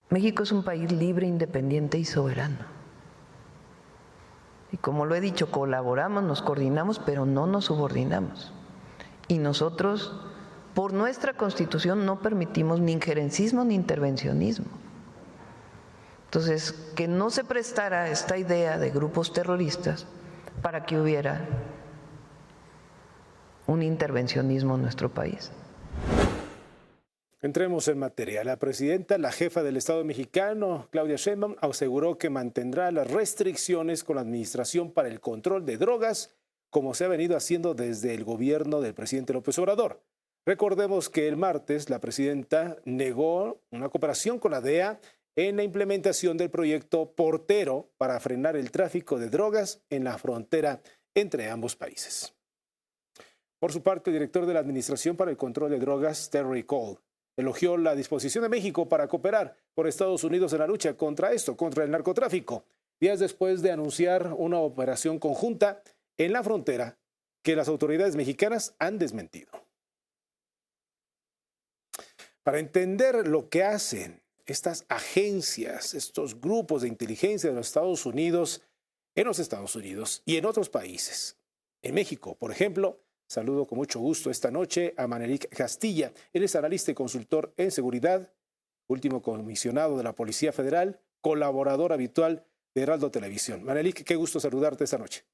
México es un país libre, independiente y soberano. Y como lo he dicho, colaboramos, nos coordinamos, pero no nos subordinamos. Y nosotros, por nuestra Constitución, no permitimos ni injerencismo ni intervencionismo. Entonces, que no se prestara esta idea de grupos terroristas para que hubiera un intervencionismo en nuestro país. Entremos en materia. La presidenta, la jefa del Estado mexicano, Claudia Sheinbaum, aseguró que mantendrá las restricciones con la Administración para el Control de Drogas, como se ha venido haciendo desde el gobierno del presidente López Obrador. Recordemos que el martes la presidenta negó una cooperación con la DEA en la implementación del proyecto Portero para frenar el tráfico de drogas en la frontera entre ambos países. Por su parte, el director de la Administración para el Control de Drogas, Terry Cole, elogió la disposición de México para cooperar con Estados Unidos en la lucha contra el narcotráfico, días después de anunciar una operación conjunta en la frontera que las autoridades mexicanas han desmentido. Para entender lo que hacen estas agencias, estos grupos de inteligencia de los Estados Unidos, en los Estados Unidos y en otros países, en México, por ejemplo, saludo con mucho gusto esta noche a Manelik Castilla. Él es analista y consultor en seguridad, último comisionado de la Policía Federal, colaborador habitual de Heraldo Televisión. Manelik, qué gusto saludarte esta noche.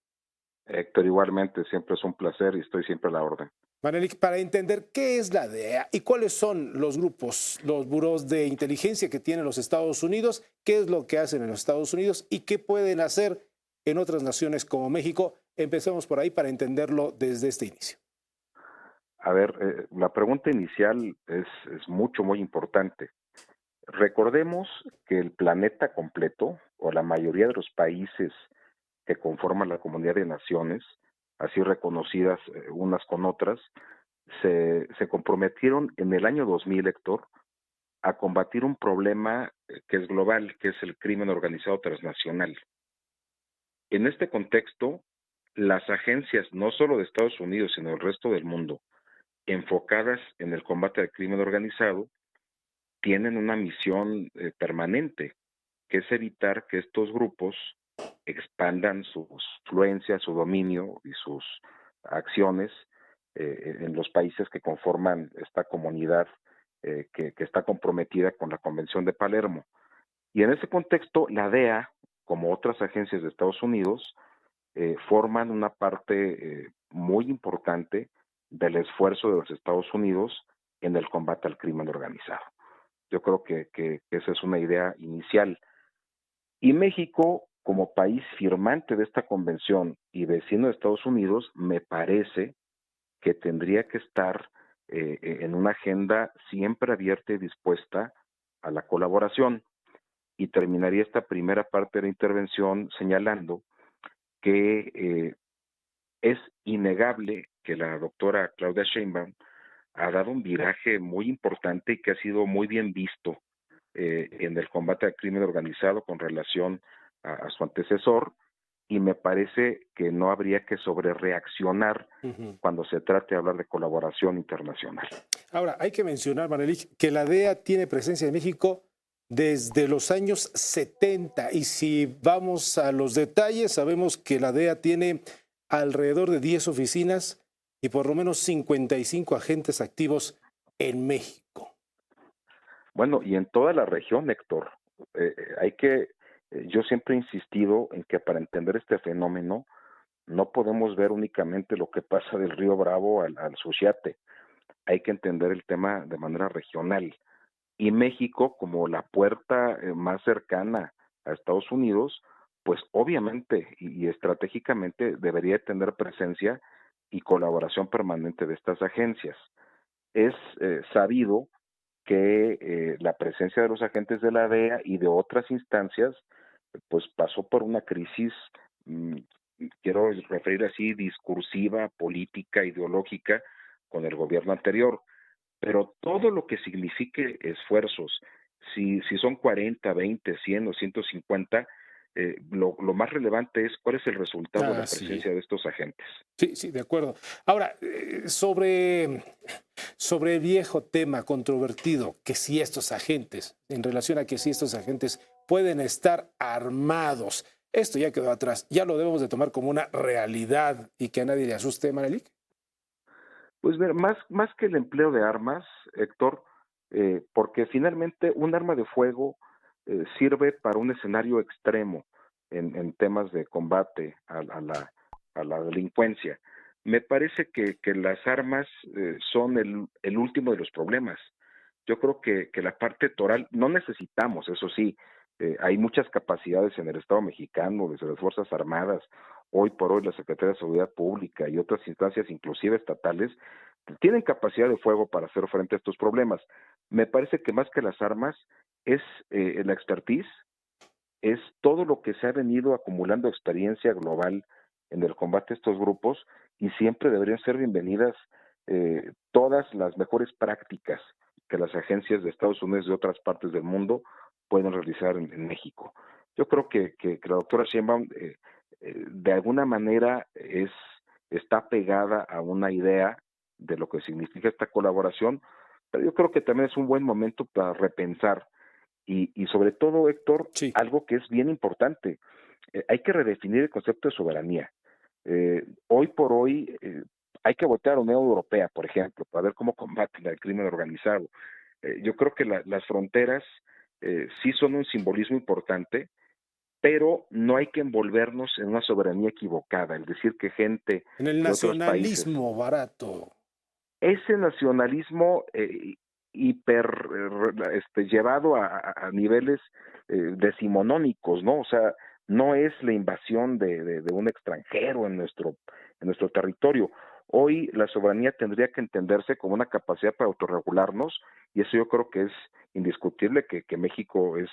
Héctor, igualmente, siempre es un placer y estoy siempre a la orden. Manelik, para entender qué es la DEA y cuáles son los grupos, los buros de inteligencia que tienen los Estados Unidos, qué es lo que hacen en los Estados Unidos y qué pueden hacer en otras naciones como México, empecemos por ahí para entenderlo desde este inicio. A ver, la pregunta inicial es muy importante. Recordemos que el planeta completo, o la mayoría de los países que conforman la Comunidad de Naciones, así reconocidas unas con otras, se comprometieron en el año 2000, Héctor, a combatir un problema que es global, que es el crimen organizado transnacional. En este contexto, las agencias, no solo de Estados Unidos, sino del resto del mundo, enfocadas en el combate al crimen organizado, tienen una misión permanente, que es evitar que estos grupos expandan su influencia, su dominio y sus acciones en los países que conforman esta comunidad que está comprometida con la Convención de Palermo. Y en ese contexto, la DEA, como otras agencias de Estados Unidos, forman una parte muy importante del esfuerzo de los Estados Unidos en el combate al crimen organizado. Yo creo que esa es una idea inicial. Y México, como país firmante de esta convención y vecino de Estados Unidos, me parece que tendría que estar en una agenda siempre abierta y dispuesta a la colaboración. Y terminaría esta primera parte de la intervención señalando que es innegable que la doctora Claudia Sheinbaum ha dado un viraje muy importante y que ha sido muy bien visto en el combate al crimen organizado con relación a su antecesor, y me parece que no habría que sobrereaccionar cuando se trate de hablar de colaboración internacional. Ahora, hay que mencionar, Manelik, que la DEA tiene presencia en México desde los años 70 y si vamos a los detalles, sabemos que la DEA tiene alrededor de 10 oficinas y por lo menos 55 agentes activos en México. Bueno, y en toda la región, Héctor, yo siempre he insistido en que para entender este fenómeno no podemos ver únicamente lo que pasa del río Bravo al Suchiate, hay que entender el tema de manera regional. Y México, como la puerta más cercana a Estados Unidos, pues obviamente y estratégicamente debería tener presencia y colaboración permanente de estas agencias. Es sabido que la presencia de los agentes de la DEA y de otras instancias, pues pasó por una crisis, mmm, quiero referir así, discursiva, política, ideológica, con el gobierno anterior. Pero todo lo que signifique esfuerzos, si son 40, 20, 100 o 150, lo más relevante es cuál es el resultado de la Sí. presencia de estos agentes. Sí, sí, de acuerdo. Ahora, sobre el viejo tema controvertido, que si estos agentes, en relación a que si estos agentes pueden estar armados, esto ya quedó atrás, ya lo debemos de tomar como una realidad y que a nadie le asuste, Manelik. Pues mira, más que el empleo de armas, Héctor, porque finalmente un arma de fuego sirve para un escenario extremo en temas de combate a la delincuencia. Me parece que las armas son el último de los problemas. Yo creo que la parte toral, no necesitamos, eso sí, hay muchas capacidades en el Estado mexicano, desde las Fuerzas Armadas, hoy por hoy la Secretaría de Seguridad Pública y otras instancias, inclusive estatales, tienen capacidad de fuego para hacer frente a estos problemas. Me parece que más que las armas es la expertise, es todo lo que se ha venido acumulando experiencia global en el combate a estos grupos y siempre deberían ser bienvenidas todas las mejores prácticas que las agencias de Estados Unidos y de otras partes del mundo pueden realizar en México. Yo creo que la doctora Sheinbaum de alguna manera está pegada a una idea de lo que significa esta colaboración, pero yo creo que también es un buen momento para repensar y sobre todo, Héctor, Sí. algo que es bien importante, hay que redefinir el concepto de soberanía. Hoy por hoy hay que voltear a la Unión Europea, por ejemplo, para ver cómo combaten el crimen organizado. Yo creo que las fronteras sí son un simbolismo importante, pero no hay que envolvernos en una soberanía equivocada, es decir, que gente En el de otros países, nacionalismo barato. ese nacionalismo hiper llevado a niveles decimonónicos, ¿no? O sea, no es la invasión de un extranjero en nuestro territorio. Hoy la soberanía tendría que entenderse como una capacidad para autorregularnos y eso yo creo que es indiscutible que México es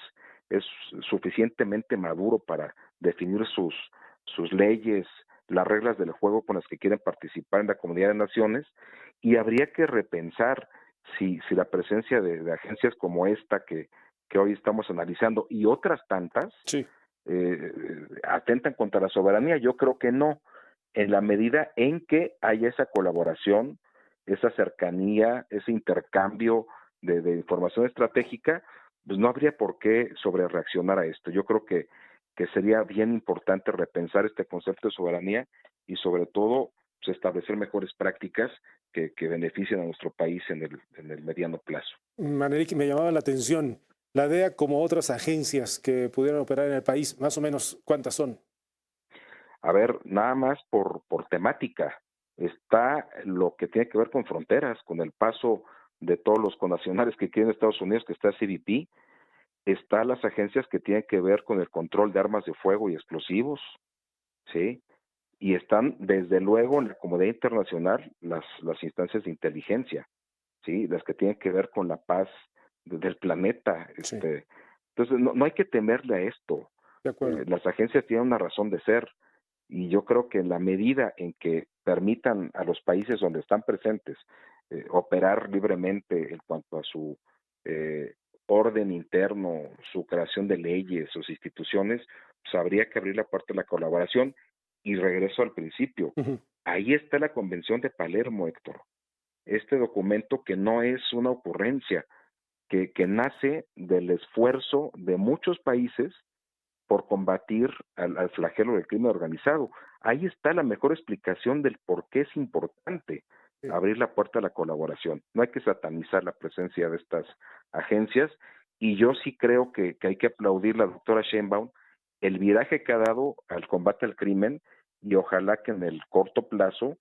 suficientemente maduro para definir sus leyes, las reglas del juego con las que quieren participar en la comunidad de naciones y habría que repensar si la presencia de agencias como esta que hoy estamos analizando y otras tantas Sí. atentan contra la soberanía. Yo creo que no, en la medida en que haya esa colaboración, esa cercanía, ese intercambio de información estratégica, pues no habría por qué sobrereaccionar a esto. Yo creo que sería bien importante repensar este concepto de soberanía y sobre todo pues, establecer mejores prácticas que beneficien a nuestro país en el mediano plazo. Manelik, me llamaba la atención. La DEA, como otras agencias que pudieran operar en el país, más o menos, ¿cuántas son? A ver, nada más por temática, está lo que tiene que ver con fronteras, con el paso de todos los connacionales que quieren Estados Unidos, que está CBP, está las agencias que tienen que ver con el control de armas de fuego y explosivos, ¿sí? Y están, desde luego, en la comunidad internacional, las instancias de inteligencia, ¿sí? Las que tienen que ver con la paz del planeta. Sí, Entonces, no hay que temerle a esto. de acuerdo. Las agencias tienen una razón de ser y yo creo que en la medida en que permitan a los países donde están presentes operar libremente en cuanto a su eh, orden interno, su creación de leyes, sus instituciones, pues habría que abrir la puerta de la colaboración. Y regreso al principio, Ujú. ahí está la Convención de Palermo, Héctor. Este documento que no es una ocurrencia, que nace del esfuerzo de muchos países por combatir al flagelo del crimen organizado. Ahí está la mejor explicación del por qué es importante Sí. abrir la puerta a la colaboración. No hay que satanizar la presencia de estas agencias y yo sí creo que hay que aplaudir a la doctora Sheinbaum el viraje que ha dado al combate al crimen y ojalá que en el corto plazo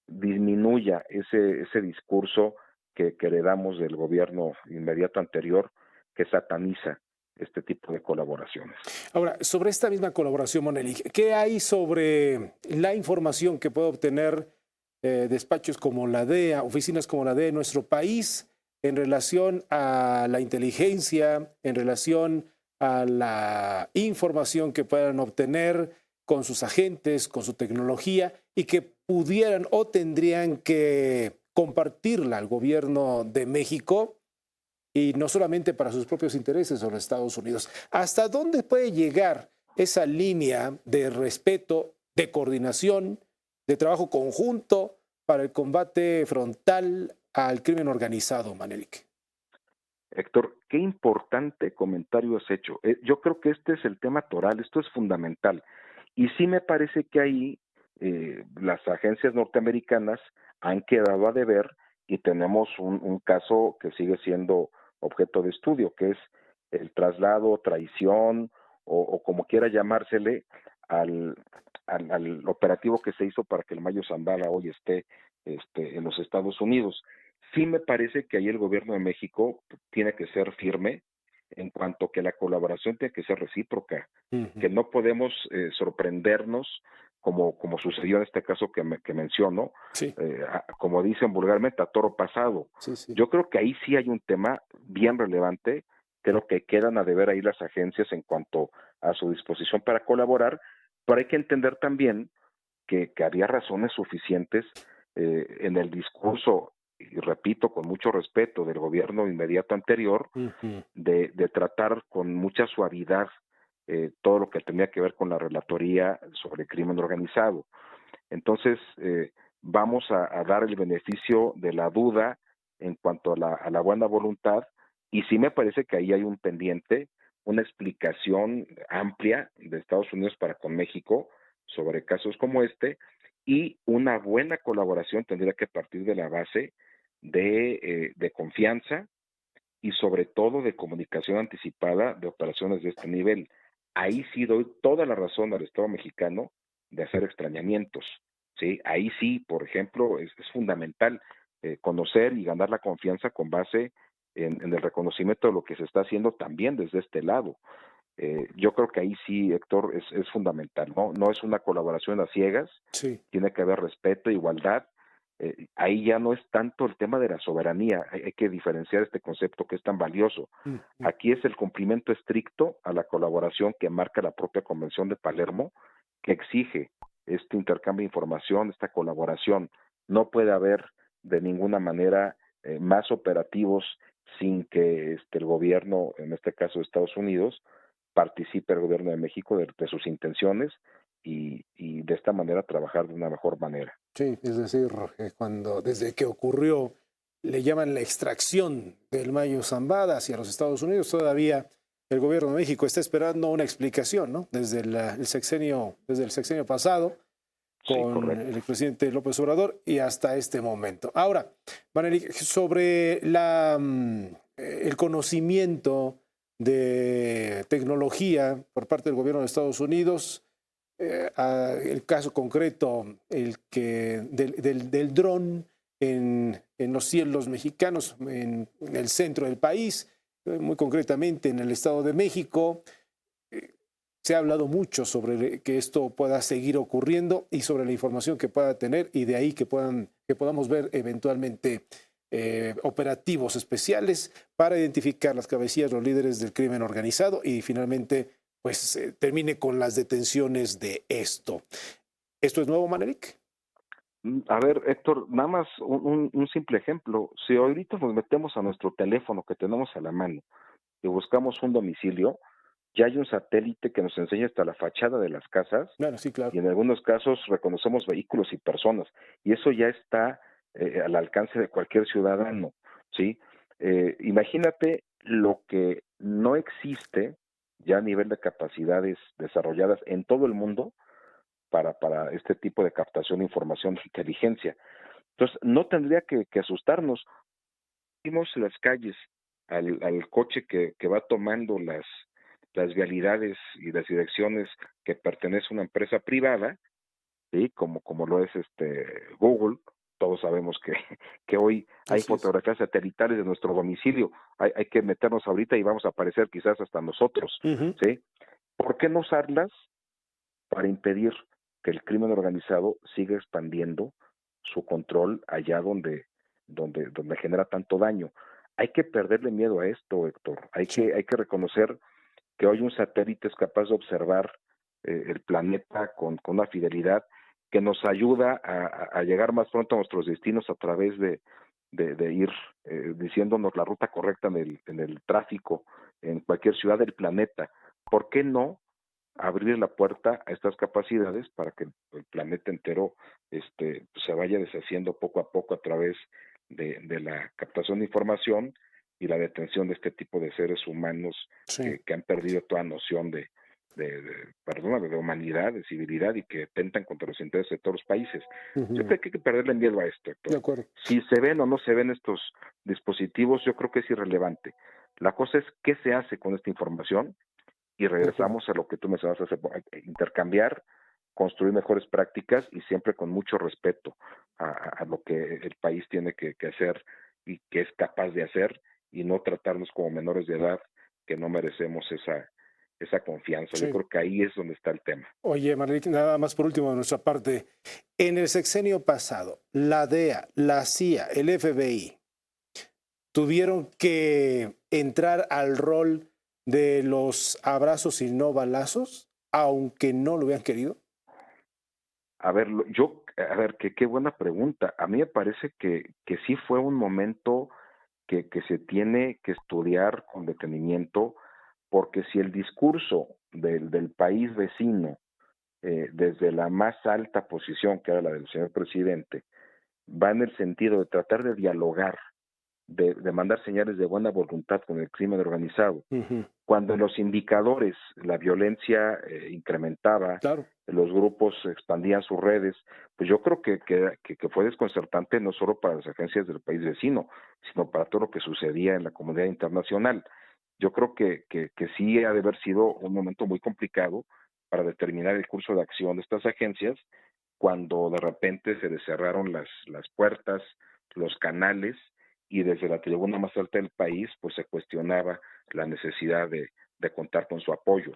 disminuya ese discurso que heredamos del gobierno inmediato anterior que sataniza este tipo de colaboraciones. Ahora, sobre esta misma colaboración, Manelik, ¿qué hay sobre la información que puede obtener despachos como la DEA, oficinas como la DEA en nuestro país en relación a la inteligencia, en relación a la información que puedan obtener con sus agentes, con su tecnología y que pudieran o tendrían que compartirla al gobierno de México y no solamente para sus propios intereses o los Estados Unidos. ¿Hasta dónde puede llegar esa línea de respeto, de coordinación, de trabajo conjunto para el combate frontal al crimen organizado, Manelik? Héctor, qué importante comentario has hecho. Yo creo que este es el tema toral, esto es fundamental. Y sí me parece que ahí las agencias norteamericanas han quedado a deber y tenemos un caso que sigue siendo objeto de estudio, que es el traslado, traición o como quiera llamársele al operativo que se hizo para que el Mayo Zambada hoy esté en los Estados Unidos. Sí me parece que ahí el gobierno de México tiene que ser firme en cuanto que la colaboración tiene que ser recíproca, que no podemos sorprendernos como sucedió en este caso que menciono, Sí, como dicen vulgarmente, a toro pasado. sí, sí. Yo creo que ahí sí hay un tema bien relevante, creo que quedan a deber ahí las agencias en cuanto a su disposición para colaborar, pero hay que entender también que había razones suficientes en el discurso, y repito, con mucho respeto del gobierno inmediato anterior, de tratar con mucha suavidad todo lo que tenía que ver con la relatoría sobre crimen organizado. Entonces, vamos a dar el beneficio de la duda en cuanto a la buena voluntad, y sí me parece que ahí hay un pendiente, una explicación amplia de Estados Unidos para con México sobre casos como este, y una buena colaboración tendría que partir de la base de confianza y sobre todo de comunicación anticipada de operaciones de este nivel. Ahí sí doy toda la razón al Estado mexicano de hacer extrañamientos, ¿sí? Ahí sí, por ejemplo, es fundamental conocer y ganar la confianza con base en el reconocimiento de lo que se está haciendo también desde este lado. Yo creo que ahí sí, Héctor, es fundamental, ¿no? No es una colaboración a ciegas, Sí. tiene que haber respeto, igualdad. Ahí ya no es tanto el tema de la soberanía, hay que diferenciar este concepto que es tan valioso. Aquí es el cumplimiento estricto a la colaboración que marca la propia Convención de Palermo, que exige este intercambio de información, esta colaboración. No puede haber de ninguna manera más operativos sin que el gobierno, en este caso de Estados Unidos, participe el gobierno de México de sus intenciones y de esta manera trabajar de una mejor manera. Sí, es decir, desde que ocurrió, le llaman la extracción del Mayo Zambada hacia los Estados Unidos, todavía el gobierno de México está esperando una explicación, ¿no? Desde el sexenio pasado, con Sí, el presidente López Obrador y hasta este momento. Ahora, Manelik, sobre el conocimiento de tecnología por parte del gobierno de Estados Unidos, el caso concreto del dron en los cielos mexicanos, en el centro del país, muy concretamente en el Estado de México. Se ha hablado mucho sobre que esto pueda seguir ocurriendo y sobre la información que pueda tener, y de ahí que podamos ver eventualmente operativos especiales para identificar las cabecillas, los líderes del crimen organizado, y finalmente pues termine con las detenciones de esto. ¿Esto es nuevo, Manelik? A ver, Héctor, nada más un simple ejemplo. Si ahorita nos metemos a nuestro teléfono que tenemos a la mano y buscamos un domicilio, ya hay un satélite que nos enseña hasta la fachada de las casas Bueno, sí, claro. y en algunos casos reconocemos vehículos y personas, y eso ya está al alcance de cualquier ciudadano, ¿sí? Imagínate lo que no existe ya a nivel de capacidades desarrolladas en todo el mundo para este tipo de captación de información de inteligencia. Entonces, no tendría que asustarnos. Vimos las calles al coche que va tomando las vialidades y las direcciones que pertenece a una empresa privada, ¿sí? Como lo es Google. Todos sabemos que hoy hay Así es. fotografías satelitales de nuestro domicilio. Hay que meternos ahorita y vamos a aparecer quizás hasta nosotros, ¿sí? ¿Por qué no usarlas para impedir que el crimen organizado siga expandiendo su control allá donde genera tanto daño? Hay que perderle miedo a esto, Héctor. Hay Sí. que reconocer que hoy un satélite es capaz de observar el planeta con una fidelidad que nos ayuda a llegar más pronto a nuestros destinos a través de de ir diciéndonos la ruta correcta en el tráfico en cualquier ciudad del planeta. ¿Por qué no abrir la puerta a estas capacidades para que el planeta entero se vaya deshaciendo poco a poco a través de la captación de información y la detención de este tipo de seres humanos que han perdido toda noción de humanidad, de civilidad y que atentan contra los intereses de todos los países? Yo creo que hay que perderle miedo a esto, Héctor. De acuerdo. Si se ven o no se ven estos dispositivos, yo creo que es irrelevante. La cosa es qué se hace con esta información y regresamos a lo que tú mencionaste, intercambiar, construir mejores prácticas y siempre con mucho respeto a lo que el país tiene que hacer y que es capaz de hacer y no tratarnos como menores de edad que no merecemos esa confianza. Sí. Yo creo que ahí es donde está el tema. Oye, Manelik, nada más por último de nuestra parte. En el sexenio pasado, la DEA, la CIA, el FBI, tuvieron que entrar al rol de los abrazos y no balazos, aunque no lo hubieran querido. A ver, qué buena pregunta. A mí me parece que sí fue un momento que se tiene que estudiar con detenimiento, porque si el discurso del país vecino, desde la más alta posición, que era la del señor presidente, va en el sentido de tratar de dialogar, de mandar señales de buena voluntad con el crimen organizado, cuando en los indicadores la violencia incrementaba, claro, los grupos expandían sus redes, pues yo creo que fue desconcertante no solo para las agencias del país vecino, sino para todo lo que sucedía en la comunidad internacional. Yo creo que sí ha de haber sido un momento muy complicado para determinar el curso de acción de estas agencias, cuando de repente se les cerraron las puertas, los canales, y desde la tribuna más alta del país pues se cuestionaba la necesidad de contar con su apoyo.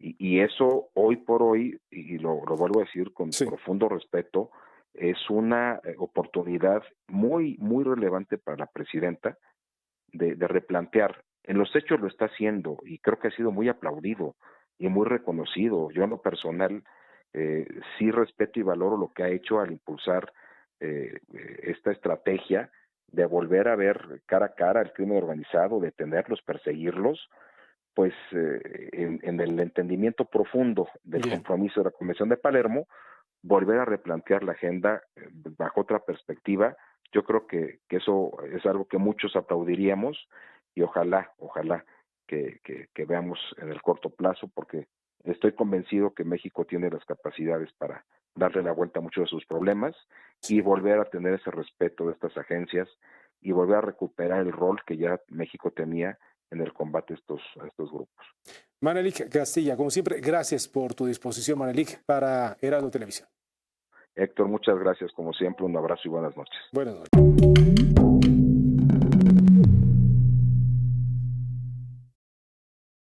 Y eso hoy por hoy, y lo vuelvo a decir con profundo respeto, es una oportunidad muy, muy relevante para la presidenta de replantear. En los hechos lo está haciendo y creo que ha sido muy aplaudido y muy reconocido. Yo en lo personal sí respeto y valoro lo que ha hecho al impulsar esta estrategia de volver a ver cara a cara al crimen organizado, detenerlos, perseguirlos, pues en el entendimiento profundo del compromiso de la Convención de Palermo, volver a replantear la agenda bajo otra perspectiva. Yo creo que eso es algo que muchos aplaudiríamos y ojalá que veamos en el corto plazo, porque estoy convencido que México tiene las capacidades para darle la vuelta a muchos de sus problemas y volver a tener ese respeto de estas agencias y volver a recuperar el rol que ya México tenía en el combate a estos grupos. Manelik Castilla, como siempre, gracias por tu disposición, Manelik, para Heraldo Televisión. Héctor, muchas gracias, como siempre, un abrazo y buenas noches. Buenas noches.